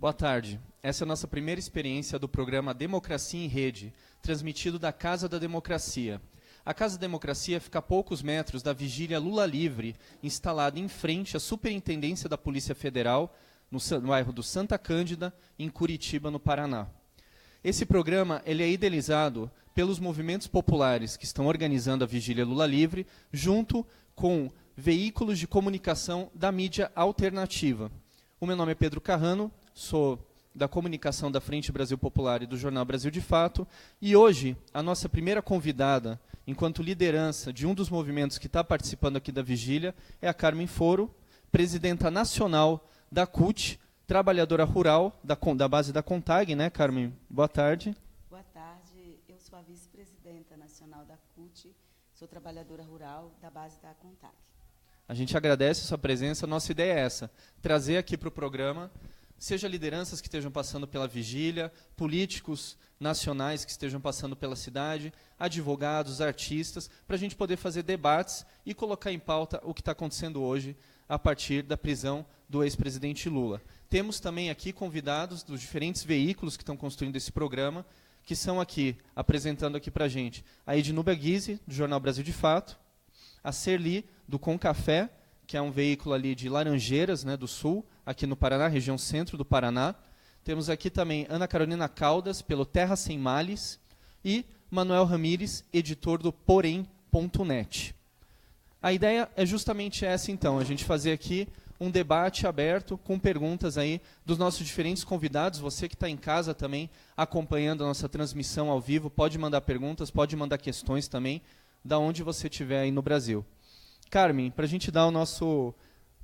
Boa tarde. Essa é a nossa primeira experiência do programa Democracia em Rede, transmitido da Casa da Democracia. A Casa da Democracia fica a poucos metros da Vigília Lula Livre, instalada em frente à Superintendência da Polícia Federal, no bairro do Santa Cândida, em Curitiba, no Paraná. Esse programa ele é idealizado pelos movimentos populares que estão organizando a Vigília Lula Livre, junto com veículos de comunicação da mídia alternativa. O meu nome é Pedro Carrano, sou da comunicação da Frente Brasil Popular e do Jornal Brasil de Fato, e hoje a nossa primeira convidada, enquanto liderança de um dos movimentos que está participando aqui da Vigília, é a Carmen Foro, presidenta nacional da CUT, trabalhadora rural da base da CONTAG, né, Carmen? Boa tarde. Boa tarde, eu sou a vice-presidenta nacional da CUT, sou trabalhadora rural da base da CONTAG. A gente agradece a sua presença, nossa ideia é essa, trazer aqui para o programa, seja lideranças que estejam passando pela vigília, políticos nacionais que estejam passando pela cidade, advogados, artistas, para a gente poder fazer debates e colocar em pauta o que está acontecendo hoje a partir da prisão do ex-presidente Lula. Temos também aqui convidados dos diferentes veículos que estão construindo esse programa, que são aqui, apresentando aqui para a gente, a Ednúbia Guise, do Jornal Brasil de Fato, a Serli, do Concafé, que é um veículo ali de Laranjeiras, né, do Sul, aqui no Paraná, região centro do Paraná. Temos aqui também Ana Carolina Caldas, pelo Terra Sem Males, e Manuel Ramires, editor do Porém.net. A ideia é justamente essa, então, a gente fazer aqui um debate aberto com perguntas aí dos nossos diferentes convidados. Você que está em casa também, acompanhando a nossa transmissão ao vivo, pode mandar perguntas, pode mandar questões também, da onde você estiver aí no Brasil. Carmen, para a gente dar o nosso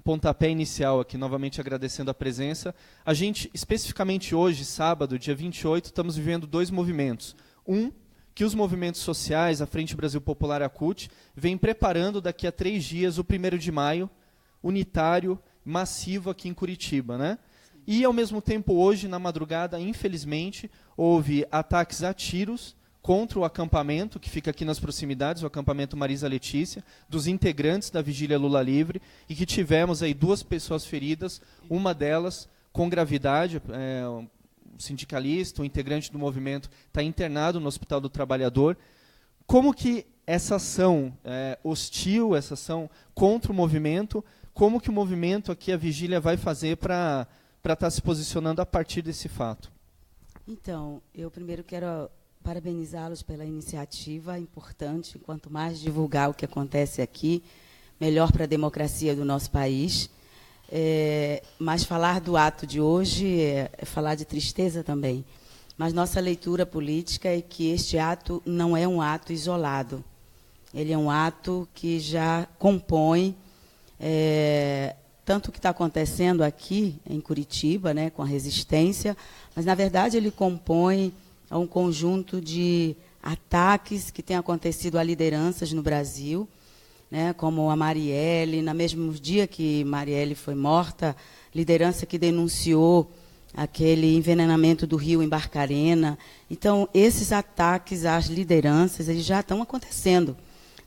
pontapé inicial aqui, novamente agradecendo a presença, a gente, especificamente hoje, sábado, dia 28, estamos vivendo dois movimentos. Um, que os movimentos sociais, a Frente Brasil Popular e a CUT, vem preparando daqui a 3 dias, o 1º de maio, unitário, massivo aqui em Curitiba, né? E, ao mesmo tempo, hoje, na madrugada, infelizmente, houve ataques a tiros contra o acampamento, que fica aqui nas proximidades, o acampamento Marisa Letícia, dos integrantes da Vigília Lula Livre, e que tivemos aí 2 pessoas feridas, uma delas com gravidade, um sindicalista, um integrante do movimento, está internado no Hospital do Trabalhador. Como que essa ação hostil, essa ação contra o movimento, como que o movimento aqui, a Vigília, vai fazer para estar se posicionando a partir desse fato? Então, eu primeiro quero parabenizá-los pela iniciativa importante. Quanto mais divulgar o que acontece aqui, melhor para a democracia do nosso país. Mas falar do ato de hoje é falar de tristeza também. Mas nossa leitura política é que este ato não é um ato isolado. Ele é um ato que já compõe tanto o que está acontecendo aqui em Curitiba, né, com a resistência, mas, na verdade, ele compõe um conjunto de ataques que têm acontecido a lideranças no Brasil, né, como a Marielle, no mesmo dia que Marielle foi morta, liderança que denunciou aquele envenenamento do rio em Barcarena. Então, esses ataques às lideranças eles já estão acontecendo,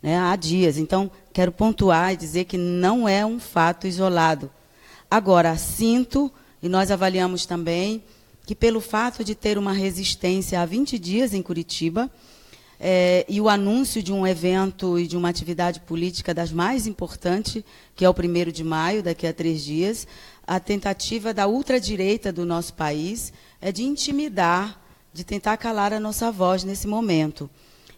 né, há dias. Então, quero pontuar e dizer que não é um fato isolado. Agora, sinto, e nós avaliamos também, que pelo fato de ter uma resistência há 20 dias em Curitiba, e o anúncio de um evento e de uma atividade política das mais importantes, que é o 1º de maio, daqui a 3 dias, a tentativa da ultradireita do nosso país é de intimidar, de tentar calar a nossa voz nesse momento.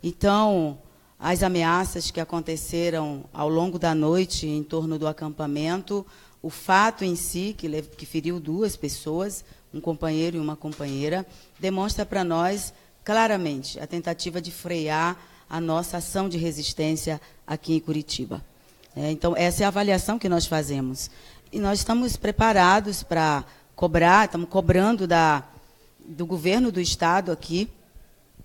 Então, as ameaças que aconteceram ao longo da noite em torno do acampamento, o fato em si, que feriu 2 pessoas, um companheiro e uma companheira, demonstra para nós claramente a tentativa de frear a nossa ação de resistência aqui em Curitiba. Então, essa é a avaliação que nós fazemos. E nós estamos preparados para cobrar, estamos cobrando do governo do Estado aqui,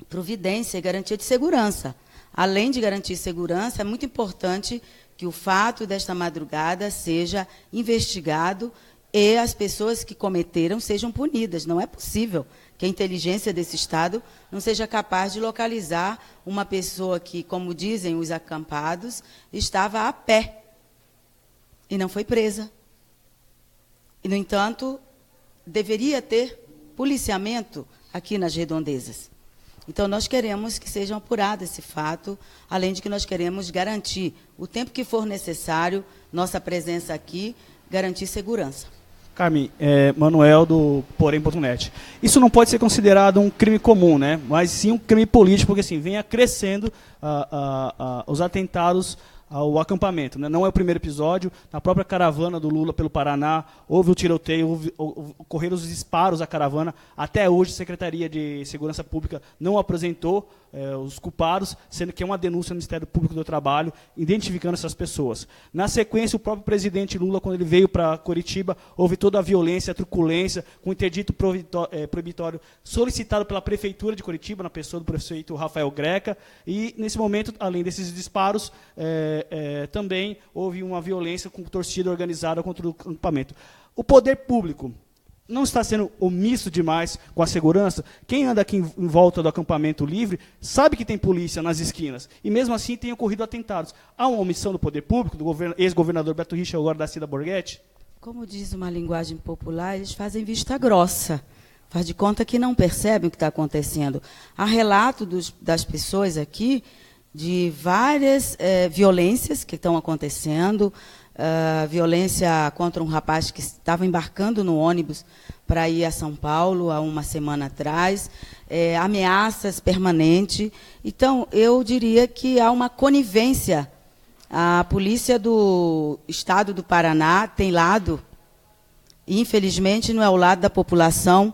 providência e garantia de segurança. Além de garantir segurança, é muito importante que o fato desta madrugada seja investigado e as pessoas que cometeram sejam punidas. Não é possível que a inteligência desse Estado não seja capaz de localizar uma pessoa que, como dizem os acampados, estava a pé e não foi presa. E, no entanto, deveria ter policiamento aqui nas redondezas. Então, nós queremos que seja apurado esse fato, além de que nós queremos garantir, o tempo que for necessário, nossa presença aqui, garantir segurança. Carmen, Manuel do Porém.net. Isso não pode ser considerado um crime comum, né? Mas sim um crime político, porque assim, vem crescendo os atentados ao acampamento, né? Não é o primeiro episódio. Na própria caravana do Lula pelo Paraná, houve o tiroteio, ocorreram os disparos à caravana. Até hoje, a Secretaria de Segurança Pública não apresentou os culpados, sendo que é uma denúncia no Ministério Público do Trabalho, identificando essas pessoas. Na sequência, o próprio presidente Lula, quando ele veio para Curitiba, houve toda a violência, a truculência, com o interdito proibitório solicitado pela Prefeitura de Curitiba, na pessoa do prefeito Rafael Greca, e, nesse momento, além desses disparos, também houve uma violência com torcida organizada contra o acampamento. O poder público não está sendo omisso demais com a segurança? Quem anda aqui em volta do acampamento livre sabe que tem polícia nas esquinas. E mesmo assim tem ocorrido atentados. Há uma omissão do poder público, do ex-governador Beto Richa, agora da Cida Borghetti? Como diz uma linguagem popular, eles fazem vista grossa. Faz de conta que não percebem o que está acontecendo. Há relato das pessoas aqui de várias violências que estão acontecendo, violência contra um rapaz que estava embarcando no ônibus para ir a São Paulo há uma semana atrás, ameaças permanentes. Então, eu diria que há uma conivência. A polícia do Estado do Paraná tem lado, e, infelizmente, não é o lado da população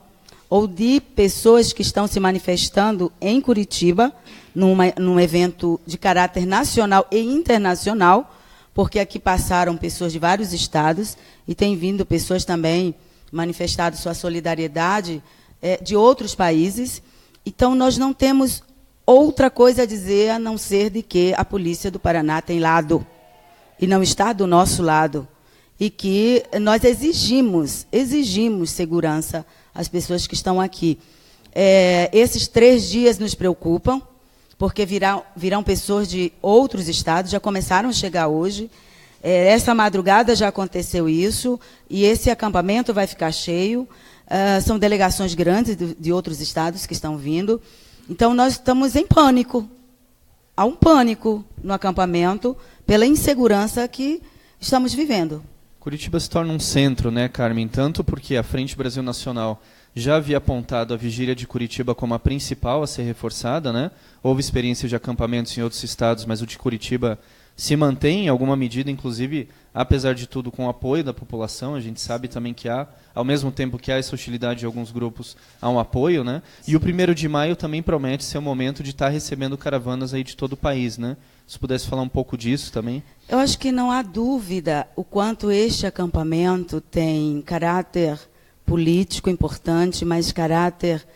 ou de pessoas que estão se manifestando em Curitiba, num evento de caráter nacional e internacional, porque aqui passaram pessoas de vários estados e tem vindo pessoas também manifestando sua solidariedade de outros países. Então, nós não temos outra coisa a dizer a não ser de que a polícia do Paraná tem lado e não está do nosso lado. E que nós exigimos segurança às pessoas que estão aqui. Esses 3 dias nos preocupam, porque virão pessoas de outros estados, já começaram a chegar hoje. Essa madrugada já aconteceu isso, e esse acampamento vai ficar cheio. São delegações grandes de outros estados que estão vindo. Então, nós estamos em pânico. Há um pânico no acampamento pela insegurança que estamos vivendo. Curitiba se torna um centro, né, Carmen? Tanto porque a Frente Brasil Nacional já havia apontado a vigília de Curitiba como a principal a ser reforçada, né? Houve experiência de acampamentos em outros estados, mas o de Curitiba se mantém em alguma medida, inclusive, apesar de tudo, com o apoio da população. A gente sabe também que há, ao mesmo tempo que há essa hostilidade de alguns grupos, há um apoio, né? E o 1º de maio também promete ser o momento de estar recebendo caravanas aí de todo o país, né? Se pudesse falar um pouco disso também. Eu acho que não há dúvida o quanto este acampamento tem caráter político importante, mas caráter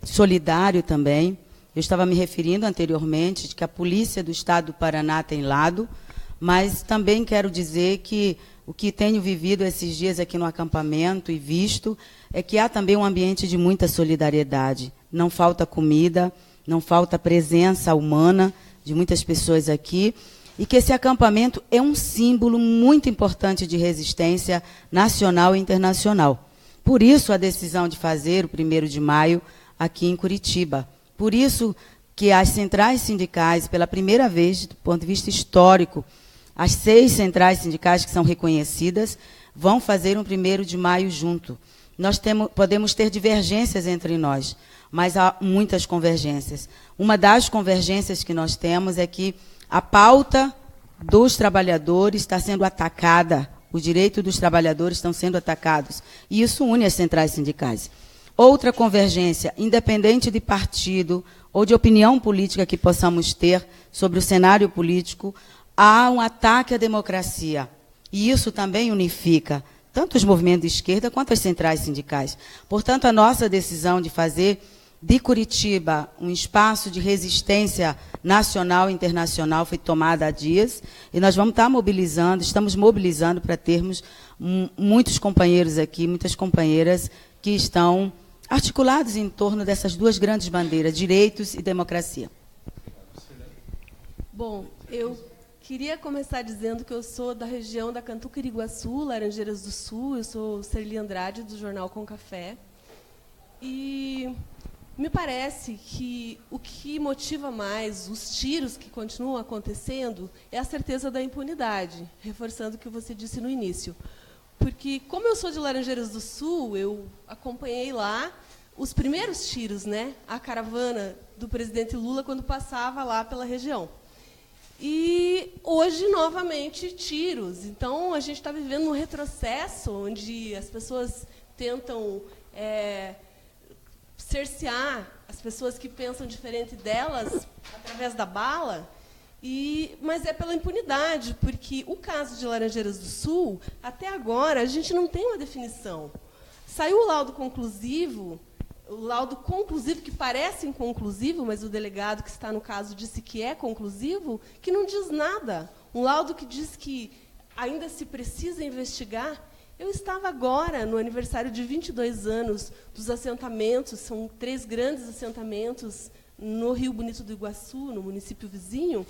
solidário também. Eu estava me referindo anteriormente de que a polícia do Estado do Paraná tem lado, mas também quero dizer que o que tenho vivido esses dias aqui no acampamento e visto é que há também um ambiente de muita solidariedade. Não falta comida, não falta presença humana de muitas pessoas aqui, e que esse acampamento é um símbolo muito importante de resistência nacional e internacional. Por isso, a decisão de fazer o 1º de maio aqui em Curitiba. Por isso que as centrais sindicais, pela primeira vez, do ponto de vista histórico, as 6 centrais sindicais que são reconhecidas, vão fazer um 1º de maio junto. Nós podemos ter divergências entre nós, mas há muitas convergências. Uma das convergências que nós temos é que a pauta dos trabalhadores está sendo atacada, os direitos dos trabalhadores estão sendo atacados, e isso une as centrais sindicais. Outra convergência, independente de partido ou de opinião política que possamos ter sobre o cenário político, há um ataque à democracia, e isso também unifica tanto os movimentos de esquerda quanto as centrais sindicais. Portanto, a nossa decisão de fazer de Curitiba um espaço de resistência nacional e internacional foi tomada há dias, e nós vamos estar mobilizando, estamos mobilizando para termos muitos companheiros aqui, muitas companheiras que estão articulados em torno dessas 2 grandes bandeiras, direitos e democracia. Bom, eu queria começar dizendo que eu sou da região da Cantuquira-Iguaçu, Laranjeiras do Sul. Eu sou Serli Andrade, do jornal Com Café. E me parece que o que motiva mais os tiros que continuam acontecendo é a certeza da impunidade, reforçando o que você disse no início. Porque, como eu sou de Laranjeiras do Sul, eu acompanhei lá os primeiros tiros, né, a caravana do presidente Lula, quando passava lá pela região. E, hoje, novamente, tiros. Então, a gente está vivendo um retrocesso, onde as pessoas tentam cercear as pessoas que pensam diferente delas através da bala, mas é pela impunidade, porque o caso de Laranjeiras do Sul, até agora, a gente não tem uma definição. Saiu o laudo conclusivo que parece inconclusivo, mas o delegado que está no caso disse que é conclusivo, que não diz nada. Um laudo que diz que ainda se precisa investigar. Eu estava agora no aniversário de 22 anos dos assentamentos, são 3 grandes assentamentos no Rio Bonito do Iguaçu, no município vizinho,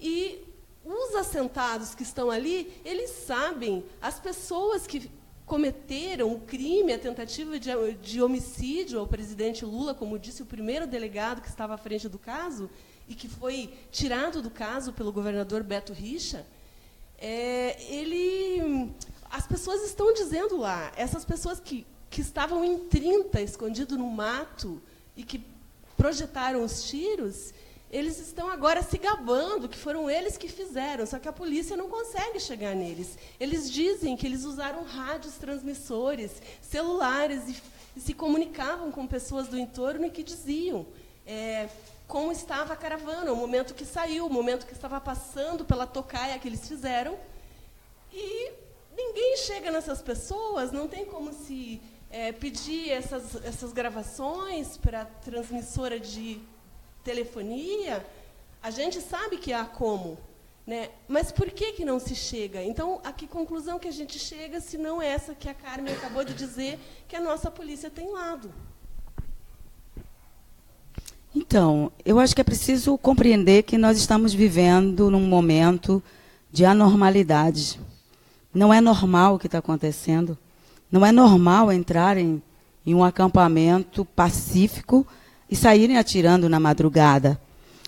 e os assentados que estão ali, eles sabem, as pessoas que cometeram o crime, a tentativa de homicídio ao presidente Lula, como disse o primeiro delegado que estava à frente do caso, e que foi tirado do caso pelo governador Beto Richa, as pessoas estão dizendo lá, essas pessoas que estavam em 30, escondidos no mato, e que projetaram os tiros, eles estão agora se gabando que foram eles que fizeram, só que a polícia não consegue chegar neles. Eles dizem que eles usaram rádios transmissores, celulares, e se comunicavam com pessoas do entorno e que diziam como estava a caravana, o momento que saiu, o momento que estava passando pela tocaia que eles fizeram. E ninguém chega nessas pessoas, não tem como se pedir essas gravações para a transmissora de telefonia. A gente sabe que há como, né? Mas por que não se chega? Então, a que conclusão que a gente chega, se não essa que a Carmen acabou de dizer, que a nossa polícia tem lado? Então, eu acho que é preciso compreender que nós estamos vivendo num momento de anormalidade. Não é normal o que está acontecendo. Não é normal entrarem em um acampamento pacífico e saírem atirando na madrugada.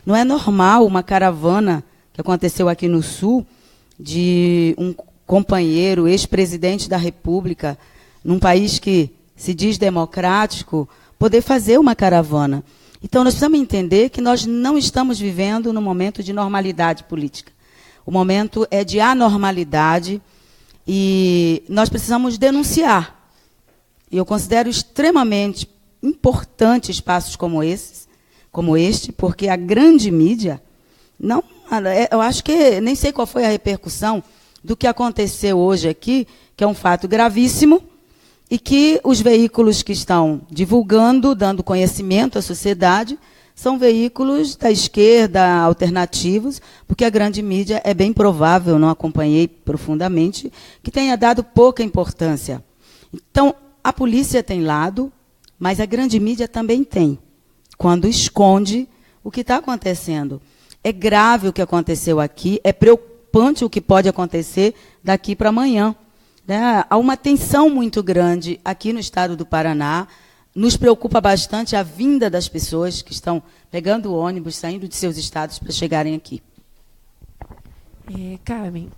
Não é normal uma caravana, que aconteceu aqui no Sul, de um companheiro, ex-presidente da República, num país que se diz democrático, poder fazer uma caravana. Então, nós precisamos entender que nós não estamos vivendo num momento de normalidade política. O momento é de anormalidade e nós precisamos denunciar. E eu considero extremamente importante espaços como este, porque a grande mídia, eu acho que nem sei qual foi a repercussão do que aconteceu hoje aqui, que é um fato gravíssimo, e que os veículos que estão divulgando, dando conhecimento à sociedade, são veículos da esquerda, alternativos, porque a grande mídia é bem provável, não acompanhei profundamente, que tenha dado pouca importância. Então, a polícia tem lado, mas a grande mídia também tem, quando esconde o que está acontecendo. É grave o que aconteceu aqui, é preocupante o que pode acontecer daqui para amanhã. Né? Há uma tensão muito grande aqui no estado do Paraná. Nos preocupa bastante a vinda das pessoas que estão pegando o ônibus, saindo de seus estados para chegarem aqui. Carmen,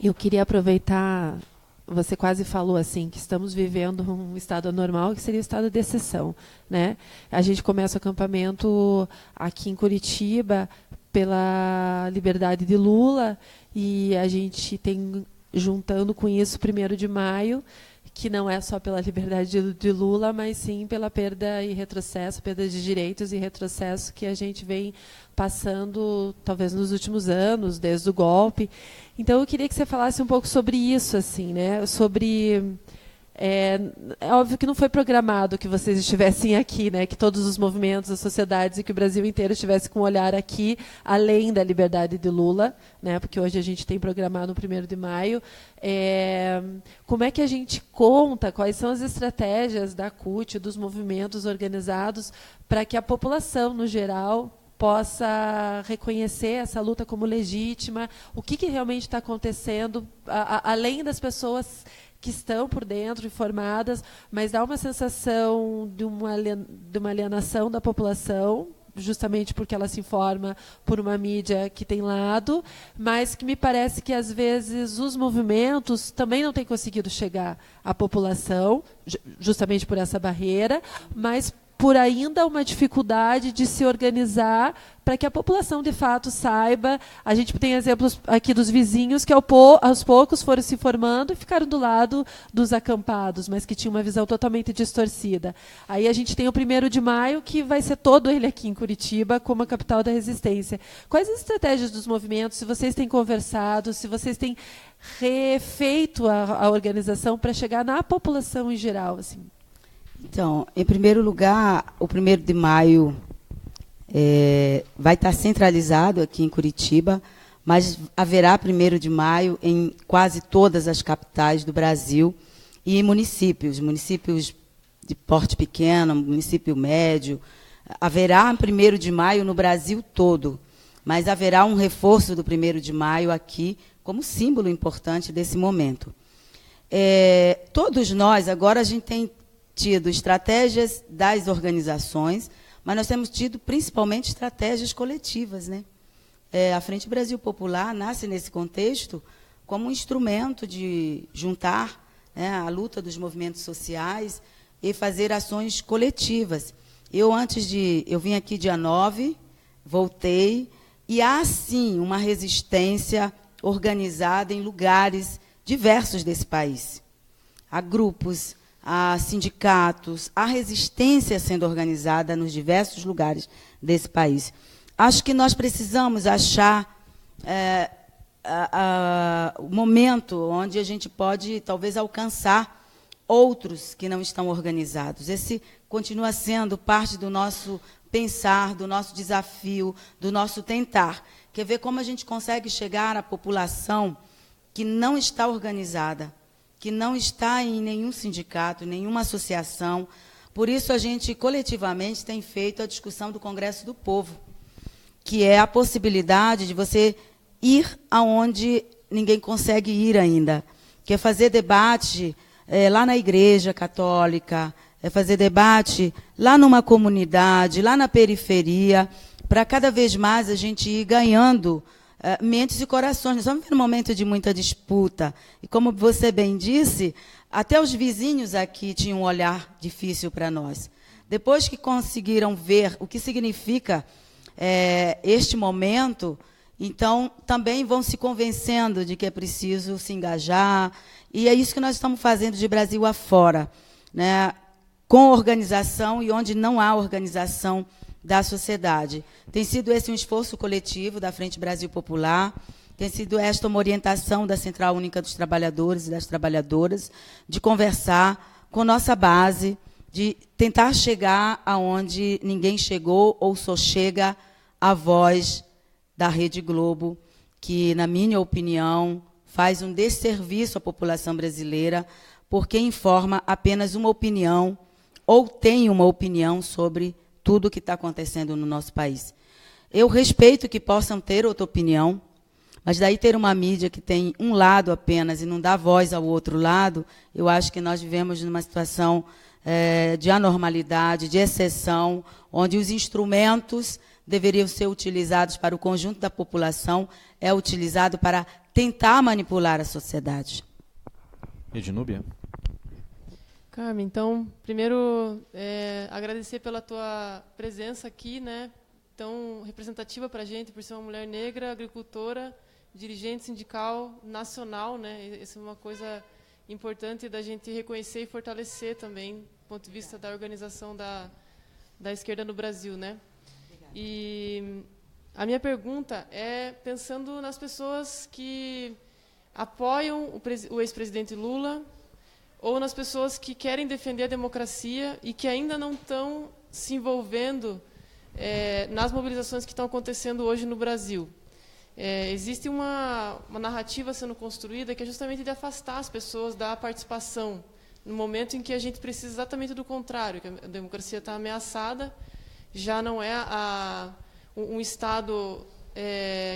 eu queria aproveitar... Você quase falou assim que estamos vivendo um estado anormal, que seria o estado de exceção, né? A gente começa o acampamento aqui em Curitiba pela liberdade de Lula e a gente tem, juntando com isso, 1º de maio, que não é só pela liberdade de Lula, mas sim pela perda e retrocesso, perda de direitos e retrocesso que a gente vem passando, talvez, nos últimos anos, desde o golpe. Então, eu queria que você falasse um pouco sobre isso, assim, né? Sobre... É óbvio que não foi programado que vocês estivessem aqui, né? Que todos os movimentos, as sociedades e que o Brasil inteiro estivesse com um olhar aqui, além da liberdade de Lula, né? Porque hoje a gente tem programado no 1º de maio. Como é que a gente conta, quais são as estratégias da CUT, dos movimentos organizados, para que a população, no geral, possa reconhecer essa luta como legítima, o que realmente está acontecendo, além das pessoas que estão por dentro, informadas, mas dá uma sensação de uma alienação da população, justamente porque ela se informa por uma mídia que tem lado, mas que me parece que, às vezes, os movimentos também não têm conseguido chegar à população, justamente por essa barreira, mas por ainda uma dificuldade de se organizar para que a população, de fato, saiba. A gente tem exemplos aqui dos vizinhos que, aos poucos, foram se formando e ficaram do lado dos acampados, mas que tinham uma visão totalmente distorcida. Aí a gente tem o 1º de maio, que vai ser todo ele aqui em Curitiba, como a capital da resistência. Quais as estratégias dos movimentos, se vocês têm conversado, se vocês têm refeito a organização para chegar na população em geral, assim? Então, em primeiro lugar, o 1º de maio vai estar centralizado aqui em Curitiba, mas haverá 1º de maio em quase todas as capitais do Brasil e em municípios de porte pequeno, município médio. Haverá 1º de maio no Brasil todo, mas haverá um reforço do 1º de maio aqui como símbolo importante desse momento. Todos nós, agora a gente tem tido estratégias das organizações, mas nós temos tido principalmente estratégias coletivas, né? A Frente Brasil Popular nasce nesse contexto como um instrumento de juntar, né, a luta dos movimentos sociais e fazer ações coletivas. Eu vim aqui dia 9, voltei, e há, sim, uma resistência organizada em lugares diversos desse país. Há grupos, há sindicatos, há resistência sendo organizada nos diversos lugares desse país. Acho que nós precisamos achar o momento onde a gente pode, talvez, alcançar outros que não estão organizados. Esse continua sendo parte do nosso pensar, do nosso desafio, do nosso tentar. Quer ver como a gente consegue chegar à população que não está organizada, que não está em nenhum sindicato, nenhuma associação. Por isso, a gente, coletivamente, tem feito a discussão do Congresso do Povo, que é a possibilidade de você ir aonde ninguém consegue ir ainda, que é fazer debate lá na Igreja Católica, é fazer debate lá numa comunidade, lá na periferia, para cada vez mais a gente ir ganhando mentes e corações. Nós estamos vivendo um momento de muita disputa. E, como você bem disse, até os vizinhos aqui tinham um olhar difícil para nós. Depois que conseguiram ver o que significa este momento, então também vão se convencendo de que é preciso se engajar. E é isso que nós estamos fazendo de Brasil afora, né? Com organização e onde não há organização da sociedade. Tem sido esse um esforço coletivo da Frente Brasil Popular, tem sido esta uma orientação da Central Única dos Trabalhadores e das Trabalhadoras, de conversar com nossa base, de tentar chegar aonde ninguém chegou ou só chega a voz da Rede Globo, que, na minha opinião, faz um desserviço à população brasileira, porque informa apenas uma opinião ou tem uma opinião sobre tudo o que está acontecendo no nosso país. Eu respeito que possam ter outra opinião, mas daí ter uma mídia que tem um lado apenas e não dá voz ao outro lado, eu acho que nós vivemos numa situação de anormalidade, de exceção, onde os instrumentos deveriam ser utilizados para o conjunto da população, é utilizado para tentar manipular a sociedade. Ednúbia? Carmen, então, primeiro, agradecer pela tua presença aqui, né, tão representativa para a gente, por ser uma mulher negra, agricultora, dirigente sindical nacional, né, isso é uma coisa importante da gente reconhecer e fortalecer também, do ponto de vista da organização da esquerda no Brasil, né. E a minha pergunta é pensando nas pessoas que apoiam o ex-presidente Lula, ou nas pessoas que querem defender a democracia e que ainda não estão se envolvendo nas mobilizações que estão acontecendo hoje no Brasil. Existe uma narrativa sendo construída que é justamente de afastar as pessoas da participação, no momento em que a gente precisa exatamente do contrário, que a democracia está ameaçada, já não é um Estado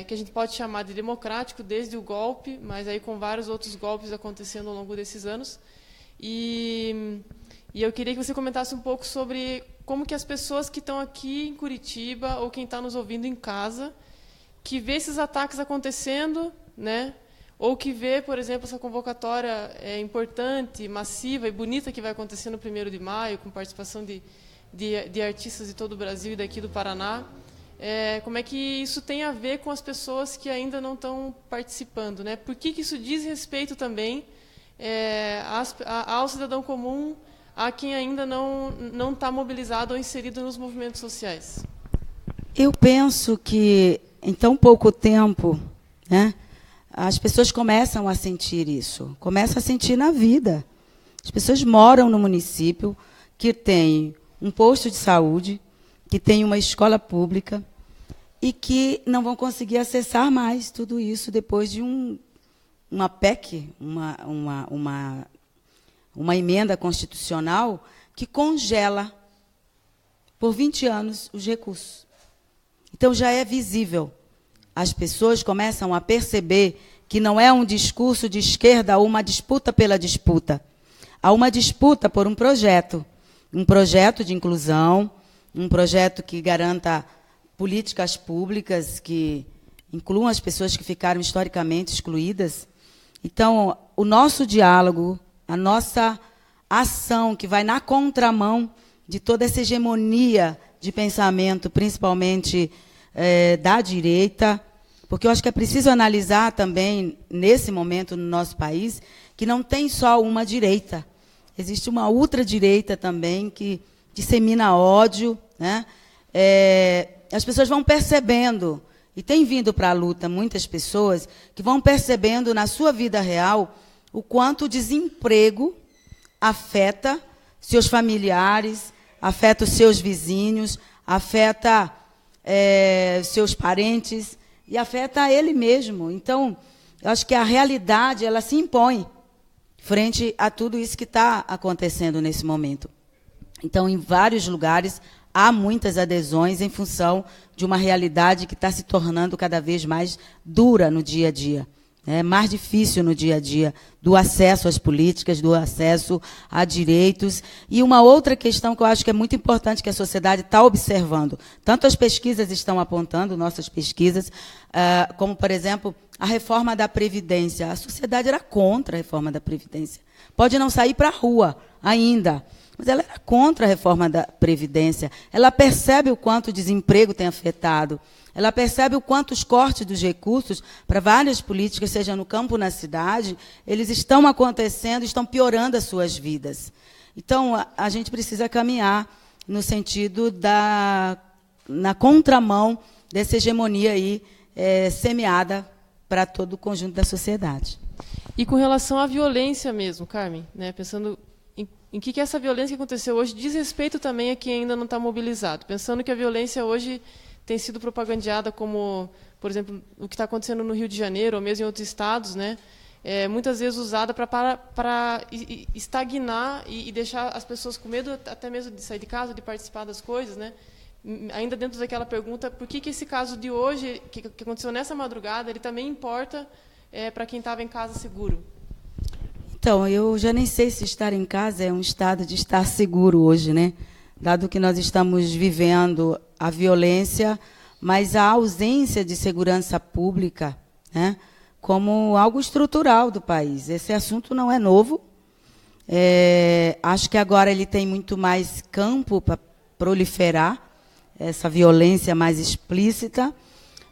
que a gente pode chamar de democrático desde o golpe, mas aí com vários outros golpes acontecendo ao longo desses anos. E eu queria que você comentasse um pouco sobre como que as pessoas que estão aqui em Curitiba, ou quem está nos ouvindo em casa, que vê esses ataques acontecendo, né? Ou que vê, por exemplo, essa convocatória importante, massiva e bonita que vai acontecer no 1º de maio, com participação de artistas de todo o Brasil e daqui do Paraná. Como é que isso tem a ver com as pessoas que ainda não estão participando, né? Por que isso diz respeito também ao cidadão comum, a quem ainda não está mobilizado ou inserido nos movimentos sociais? Eu penso que, em tão pouco tempo, né, as pessoas começam a sentir isso, começam a sentir na vida. As pessoas moram no município que tem um posto de saúde, que tem uma escola pública e que não vão conseguir acessar mais tudo isso depois de uma PEC, uma emenda constitucional que congela por 20 anos os recursos. Então, já é visível. As pessoas começam a perceber que não é um discurso de esquerda ou uma disputa pela disputa. Há uma disputa por um projeto de inclusão, um projeto que garanta políticas públicas que incluam as pessoas que ficaram historicamente excluídas. Então, o nosso diálogo, a nossa ação, que vai na contramão de toda essa hegemonia de pensamento, principalmente da direita, porque eu acho que é preciso analisar também, nesse momento no nosso país, que não tem só uma direita. Existe uma ultradireita também que dissemina ódio, né? As pessoas vão percebendo, e tem vindo para a luta muitas pessoas que vão percebendo na sua vida real o quanto o desemprego afeta seus familiares, afeta os seus vizinhos, afeta seus parentes e afeta ele mesmo. Então, eu acho que a realidade ela se impõe frente a tudo isso que está acontecendo nesse momento. Então, em vários lugares, há muitas adesões em função de uma realidade que está se tornando cada vez mais dura no dia a dia. Mais difícil no dia a dia, do acesso às políticas, do acesso a direitos. E uma outra questão que eu acho que é muito importante que a sociedade está observando, tanto as pesquisas estão apontando, nossas pesquisas, como, por exemplo, a reforma da Previdência. A sociedade era contra a reforma da Previdência. Pode não sair para a rua ainda, mas ela era contra a reforma da Previdência. Ela percebe o quanto o desemprego tem afetado. Ela percebe o quanto os cortes dos recursos para várias políticas, seja no campo ou na cidade, eles estão acontecendo, estão piorando as suas vidas. Então, a gente precisa caminhar no sentido na contramão dessa hegemonia aí, semeada para todo o conjunto da sociedade. E com relação à violência mesmo, Carmen, né, pensando em que essa violência que aconteceu hoje diz respeito também a quem ainda não está mobilizado, pensando que a violência hoje tem sido propagandeada como, por exemplo, o que está acontecendo no Rio de Janeiro, ou mesmo em outros estados, né? Muitas vezes usada para estagnar e deixar as pessoas com medo até mesmo de sair de casa, de participar das coisas, né? Ainda dentro daquela pergunta, por que esse caso de hoje, que aconteceu nessa madrugada, ele também importa para quem estava em casa seguro? Então, eu já nem sei se estar em casa é um estado de estar seguro hoje, né? Dado que nós estamos vivendo a violência, mas a ausência de segurança pública, né, como algo estrutural do país. Esse assunto não é novo. Acho que agora ele tem muito mais campo para proliferar essa violência mais explícita,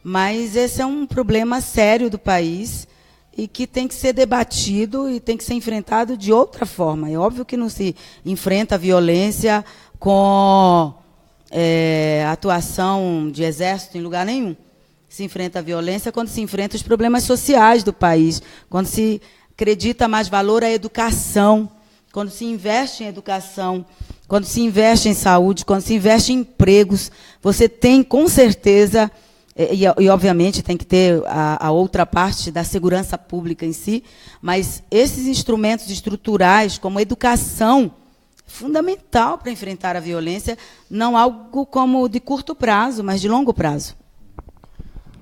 mas esse é um problema sério do país e que tem que ser debatido e tem que ser enfrentado de outra forma. É óbvio que não se enfrenta a violência com atuação de exército em lugar nenhum. Se enfrenta a violência quando se enfrenta os problemas sociais do país, quando se acredita mais valor à educação, quando se investe em educação, quando se investe em saúde, quando se investe em empregos. Você tem, com certeza, e obviamente tem que ter a outra parte da segurança pública em si, mas esses instrumentos estruturais, como educação, fundamental para enfrentar a violência, não algo como de curto prazo, mas de longo prazo.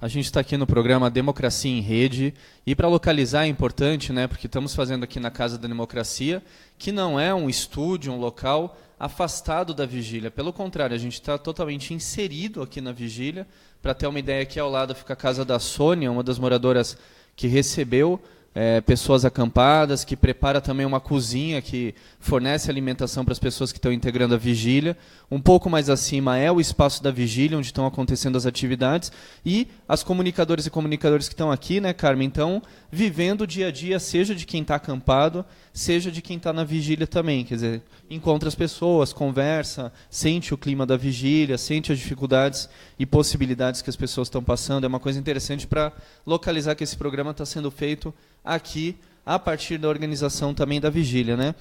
A gente está aqui no programa Democracia em Rede, e para localizar é importante, né, porque estamos fazendo aqui na Casa da Democracia, que não é um estúdio, um local afastado da vigília. Pelo contrário, a gente está totalmente inserido aqui na vigília. Para ter uma ideia, aqui ao lado fica a casa da Sônia, uma das moradoras que recebeu pessoas acampadas, que prepara também uma cozinha que fornece alimentação para as pessoas que estão integrando a vigília. Um pouco mais acima é o espaço da vigília, onde estão acontecendo as atividades, e as comunicadoras e comunicadores que estão aqui, né, Carmen, então, vivendo o dia a dia, seja de quem está acampado, seja de quem está na vigília também. Quer dizer, encontra as pessoas, conversa, sente o clima da vigília, sente as dificuldades e possibilidades que as pessoas estão passando. É uma coisa interessante para localizar que esse programa está sendo feito aqui, a partir da organização também da vigília, né?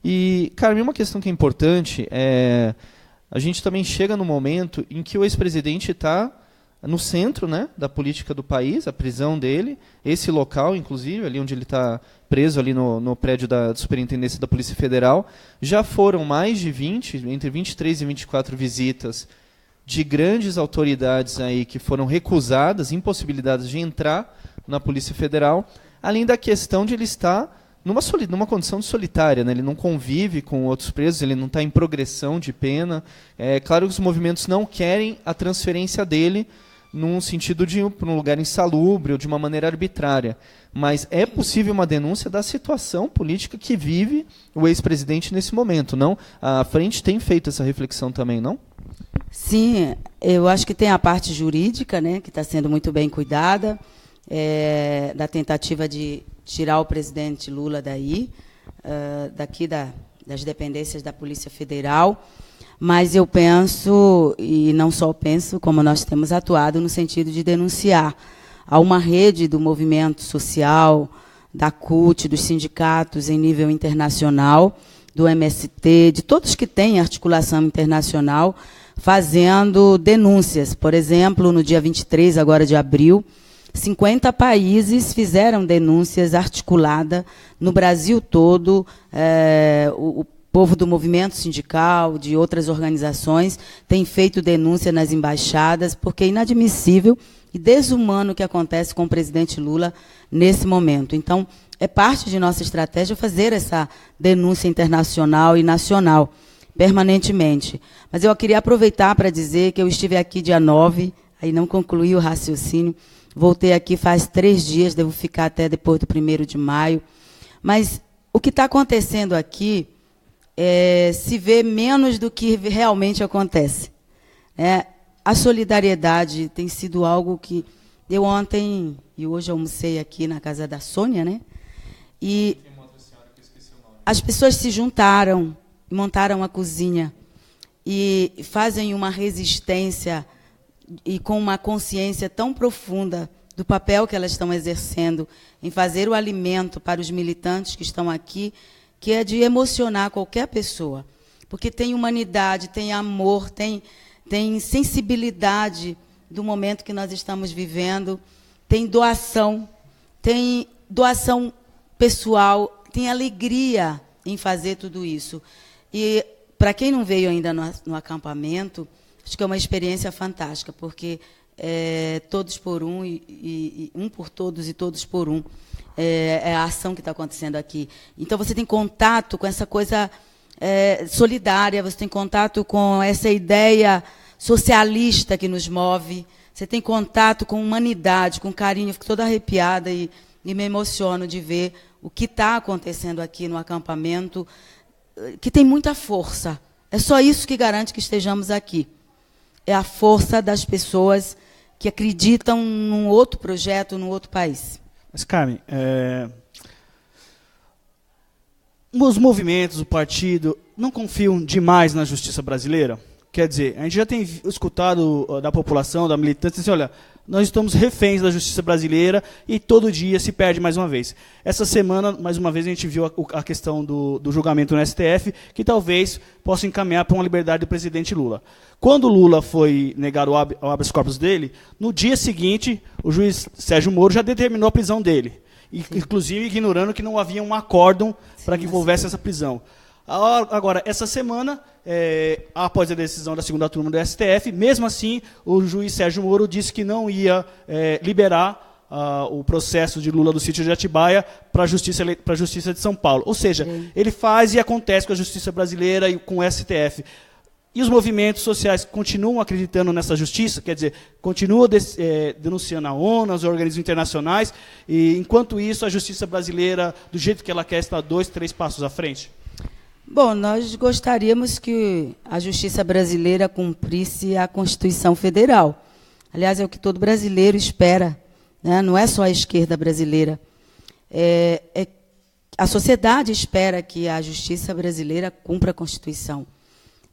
E, Carmen, uma questão que é importante é a gente também chega no momento em que o ex-presidente está no centro, né, da política do país, a prisão dele, esse local, inclusive, ali onde ele está preso, ali no prédio da Superintendência da Polícia Federal, já foram mais de 20, entre 23 e 24 visitas de grandes autoridades aí que foram recusadas, impossibilitadas de entrar na Polícia Federal, além da questão de ele estar numa condição de solitária, né? Ele não convive com outros presos, ele não está em progressão de pena. É claro que os movimentos não querem a transferência dele num sentido de ir para um lugar insalubre ou de uma maneira arbitrária. Mas é possível uma denúncia da situação política que vive o ex-presidente nesse momento, não? A frente tem feito essa reflexão também, não? Sim, eu acho que tem a parte jurídica, né, que está sendo muito bem cuidada, da tentativa de tirar o presidente Lula daqui das dependências da Polícia Federal. Mas eu penso, e não só penso, como nós temos atuado no sentido de denunciar a uma rede do movimento social, da CUT, dos sindicatos em nível internacional, do MST, de todos que têm articulação internacional, fazendo denúncias. Por exemplo, no dia 23 agora de abril, 50 países fizeram denúncias articuladas no Brasil todo. O povo do movimento sindical, de outras organizações, tem feito denúncia nas embaixadas, porque é inadmissível e desumano o que acontece com o presidente Lula nesse momento. Então, é parte de nossa estratégia fazer essa denúncia internacional e nacional, permanentemente. Mas eu queria aproveitar para dizer que eu estive aqui dia 9, aí não concluí o raciocínio, voltei aqui faz 3 dias, devo ficar até depois do 1º de maio. Mas o que está acontecendo aqui se vê menos do que realmente acontece. A solidariedade tem sido algo que eu ontem e hoje almocei aqui na casa da Sônia, né? E as pessoas se juntaram, montaram a cozinha e fazem uma resistência e com uma consciência tão profunda do papel que elas estão exercendo em fazer o alimento para os militantes que estão aqui, que é de emocionar qualquer pessoa, porque tem humanidade, tem amor, tem sensibilidade do momento que nós estamos vivendo, tem doação pessoal, tem alegria em fazer tudo isso. E, para quem não veio ainda no acampamento, acho que é uma experiência fantástica, porque todos por um, e um por todos e todos por um. É a ação que está acontecendo aqui. Então, você tem contato com essa coisa solidária, você tem contato com essa ideia socialista que nos move, você tem contato com humanidade, com carinho. Eu fico toda arrepiada e me emociono de ver o que está acontecendo aqui no acampamento, que tem muita força. É só isso que garante que estejamos aqui. É a força das pessoas que acreditam num outro projeto, num outro país. Mas, Carmen, os movimentos, o partido, não confiam demais na justiça brasileira? Quer dizer, a gente já tem escutado da população, da militância, assim, olha, nós estamos reféns da justiça brasileira e todo dia se perde mais uma vez. Essa semana, mais uma vez, a gente viu a questão do julgamento no STF, que talvez possa encaminhar para uma liberdade do presidente Lula. Quando Lula foi negar o habeas corpus dele, no dia seguinte, o juiz Sérgio Moro já determinou a prisão dele, inclusive ignorando que não havia um acórdão para que houvesse essa prisão. Agora, essa semana, após a decisão da segunda turma do STF, mesmo assim, o juiz Sérgio Moro disse que não ia liberar o processo de Lula do sítio de Atibaia para a Justiça de São Paulo. Ou seja, ele faz e acontece com a Justiça brasileira e com o STF. E os movimentos sociais continuam acreditando nessa justiça, quer dizer, continuam denunciando a ONU, os organismos internacionais, e, enquanto isso, a justiça brasileira, do jeito que ela quer, está 2, 3 passos à frente? Bom, nós gostaríamos que a justiça brasileira cumprisse a Constituição Federal. Aliás, é o que todo brasileiro espera, né? Não é só a esquerda brasileira. A sociedade espera que a justiça brasileira cumpra a Constituição.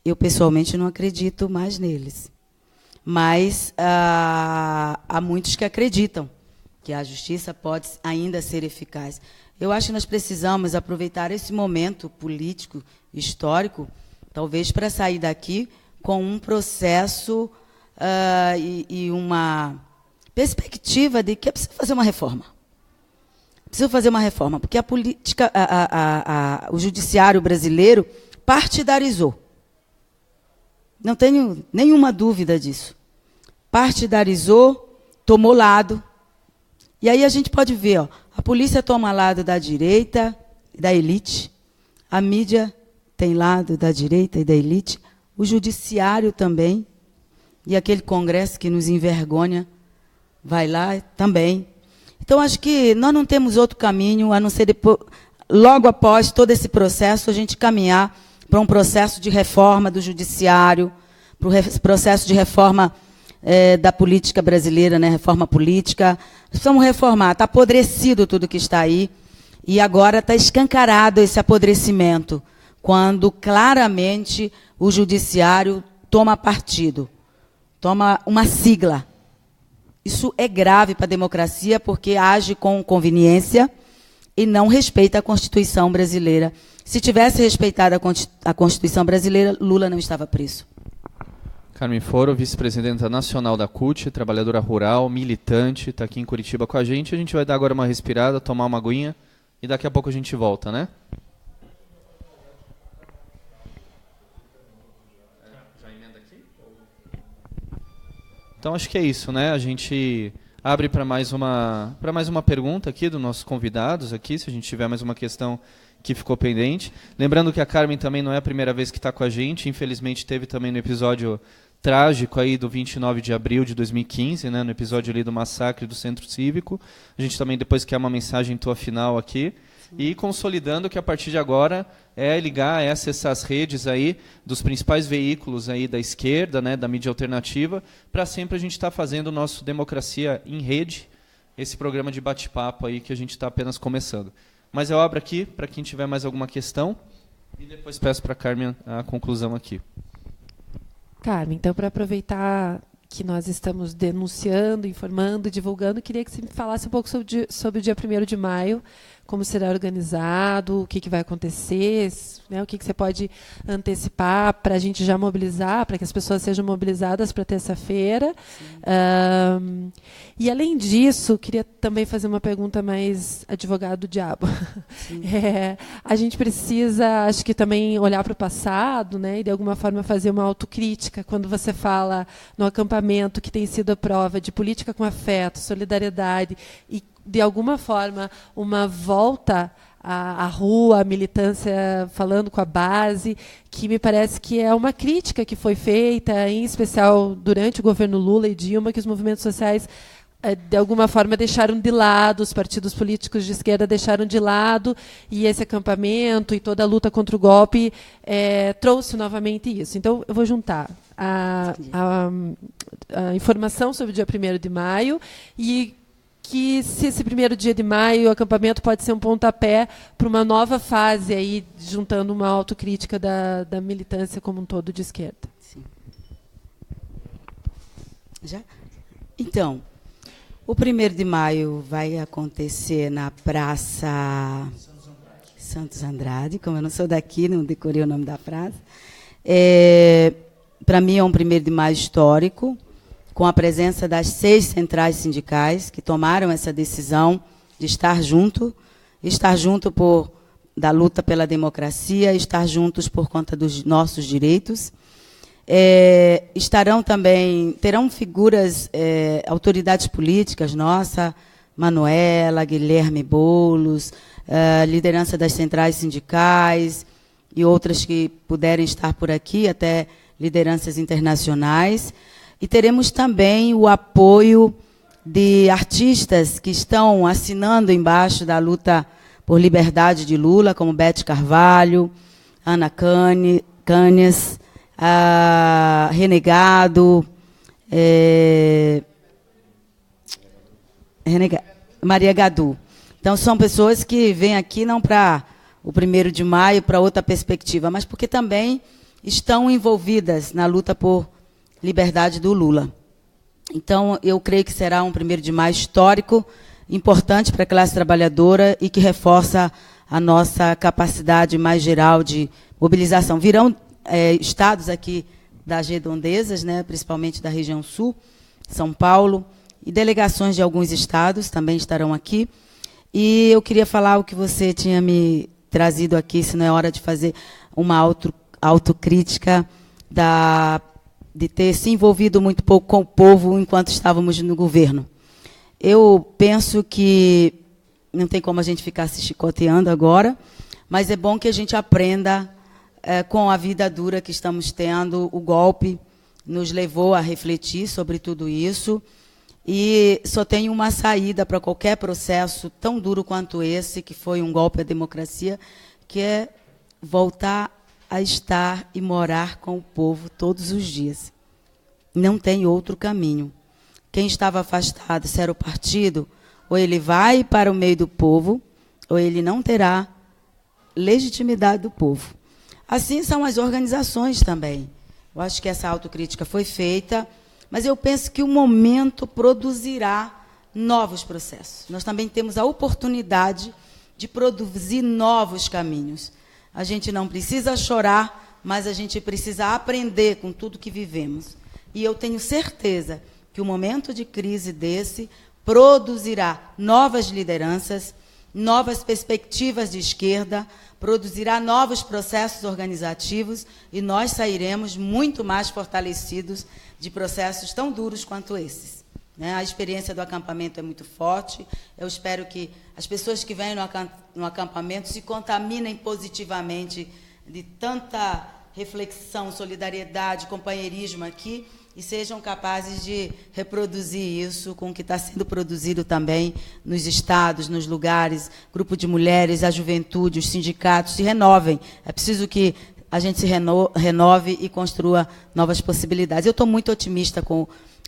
Eu, pessoalmente, não acredito mais neles. Mas há muitos que acreditam que a justiça pode ainda ser eficaz. Eu acho que nós precisamos aproveitar esse momento político, histórico, talvez para sair daqui com um processo e uma perspectiva de que é preciso fazer uma reforma. Preciso fazer uma reforma, porque a política, o judiciário brasileiro partidarizou. Não tenho nenhuma dúvida disso. Partidarizou, tomou lado. E aí a gente pode ver, ó, a polícia toma lado da direita e da elite, a mídia tem lado da direita e da elite, o judiciário também, e aquele Congresso que nos envergonha vai lá também. Então, acho que nós não temos outro caminho, a não ser depois, logo após todo esse processo, a gente caminhar para um processo de reforma do judiciário, para o processo de reforma da política brasileira, né, reforma política. Nós precisamos reformar, está apodrecido tudo que está aí, e agora está escancarado esse apodrecimento, quando claramente o judiciário toma partido, toma uma sigla. Isso é grave para a democracia, porque age com conveniência e não respeita a Constituição brasileira. Se tivesse respeitado a Constituição brasileira, Lula não estava preso. Carmen Foro, vice-presidenta nacional da CUT, trabalhadora rural, militante, está aqui em Curitiba com a gente. A gente vai dar agora uma respirada, tomar uma aguinha e daqui a pouco a gente volta, né? Já emenda aqui? Então acho que é isso, né? A gente abre para mais uma pergunta aqui dos nossos convidados aqui, se a gente tiver mais uma questão que ficou pendente. Lembrando que a Carmen também não é a primeira vez que está com a gente, infelizmente teve também no episódio trágico aí do 29 de abril de 2015, né, no episódio ali do massacre do Centro Cívico. A gente também depois quer uma mensagem tua final aqui. Sim. E consolidando que a partir de agora é ligar, é acessar as redes aí dos principais veículos aí da esquerda, né, da mídia alternativa, para sempre a gente estar fazendo o nosso Democracia em Rede, esse programa de bate-papo aí que a gente está apenas começando. Mas eu abro aqui para quem tiver mais alguma questão e depois peço para a Carmen a conclusão aqui. Carmen, então, para aproveitar que nós estamos denunciando, informando, divulgando, queria que você me falasse um pouco sobre o dia 1º de maio, como será organizado, o que vai acontecer, né, o que você pode antecipar para a gente já mobilizar, para que as pessoas sejam mobilizadas para terça-feira. E, além disso, queria também fazer uma pergunta mais advogado do diabo. A gente precisa, acho que também olhar para o passado, né, e, de alguma forma, fazer uma autocrítica. Quando você fala no acampamento que tem sido a prova de política com afeto, solidariedade e, de alguma forma, uma volta à rua, à militância, falando com a base, que me parece que é uma crítica que foi feita, em especial durante o governo Lula e Dilma, que os movimentos sociais, de alguma forma, deixaram de lado, os partidos políticos de esquerda deixaram de lado, e esse acampamento e toda a luta contra o golpe trouxe novamente isso. Então, eu vou juntar a informação sobre o dia 1º de maio e que, se esse 1º dia de maio, o acampamento pode ser um pontapé para uma nova fase, aí, juntando uma autocrítica da militância como um todo de esquerda. Sim. Já? Então, o 1º de maio vai acontecer na Praça Santos Andrade, como eu não sou daqui, não decorei o nome da praça. Para mim é um 1º de maio histórico, com a presença das 6 centrais sindicais que tomaram essa decisão de estar junto da luta pela democracia, estar juntos por conta dos nossos direitos. Terão figuras, autoridades políticas, Manuela, Guilherme Boulos, liderança das centrais sindicais e outras que puderem estar por aqui, até lideranças internacionais. E teremos também o apoio de artistas que estão assinando embaixo da luta por liberdade de Lula, como Bete Carvalho, Ana Cânias, Renegado, Maria Gadu. Então, são pessoas que vêm aqui não para o 1º de maio, para outra perspectiva, mas porque também estão envolvidas na luta por liberdade do Lula. Então, eu creio que será um 1º de maio histórico, importante para a classe trabalhadora e que reforça a nossa capacidade mais geral de mobilização. Virão estados aqui das redondezas, né, principalmente da região sul, São Paulo, e delegações de alguns estados também estarão aqui. E eu queria falar o que você tinha me trazido aqui, se não é hora de fazer uma autocrítica de ter se envolvido muito pouco com o povo enquanto estávamos no governo. Eu penso que não tem como a gente ficar se chicoteando agora, mas é bom que a gente aprenda com a vida dura que estamos tendo. O golpe nos levou a refletir sobre tudo isso, e só tem uma saída para qualquer processo tão duro quanto esse, que foi um golpe à democracia, que é voltar a estar e morar com o povo todos os dias. Não tem outro caminho. Quem estava afastado, se era o partido, ou ele vai para o meio do povo, ou ele não terá legitimidade do povo. Assim são as organizações também. Eu acho que essa autocrítica foi feita, mas eu penso que o momento produzirá novos processos. Nós também temos a oportunidade de produzir novos caminhos. A gente não precisa chorar, mas a gente precisa aprender com tudo que vivemos. E eu tenho certeza que o momento de crise desse produzirá novas lideranças, novas perspectivas de esquerda, produzirá novos processos organizativos, e nós sairemos muito mais fortalecidos de processos tão duros quanto esses. A experiência do acampamento é muito forte. Eu espero que as pessoas que vêm no acampamento se contaminem positivamente de tanta reflexão, solidariedade, companheirismo aqui, e sejam capazes de reproduzir isso com o que está sendo produzido também nos estados, nos lugares, grupo de mulheres, a juventude, os sindicatos se renovem. É preciso que a gente se renove e construa novas possibilidades. Eu estou muito otimista,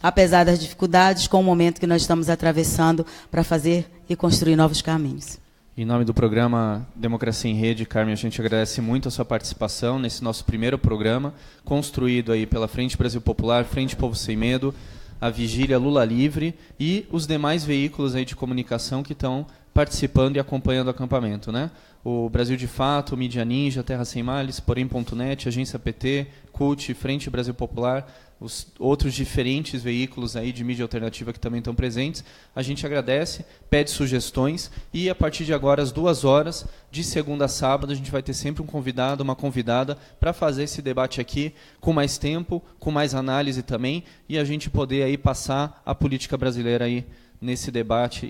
apesar das dificuldades, com o momento que nós estamos atravessando para fazer e construir novos caminhos. Em nome do programa Democracia em Rede, Carmen, a gente agradece muito a sua participação nesse nosso primeiro programa, construído aí pela Frente Brasil Popular, Frente Povo Sem Medo, a Vigília Lula Livre e os demais veículos aí de comunicação que estão participando e acompanhando o acampamento, né? O Brasil de Fato, Mídia Ninja, Terra Sem Males, Porém.net, Agência PT, CUT, Frente Brasil Popular, os outros diferentes veículos aí de mídia alternativa que também estão presentes. A gente agradece, pede sugestões, e a partir de agora, às 2 horas, de segunda a sábado, a gente vai ter sempre um convidado, uma convidada, para fazer esse debate aqui com mais tempo, com mais análise também, e a gente poder aí passar a política brasileira aí nesse debate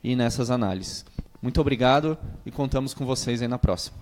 e nessas análises. Muito obrigado e contamos com vocês aí na próxima.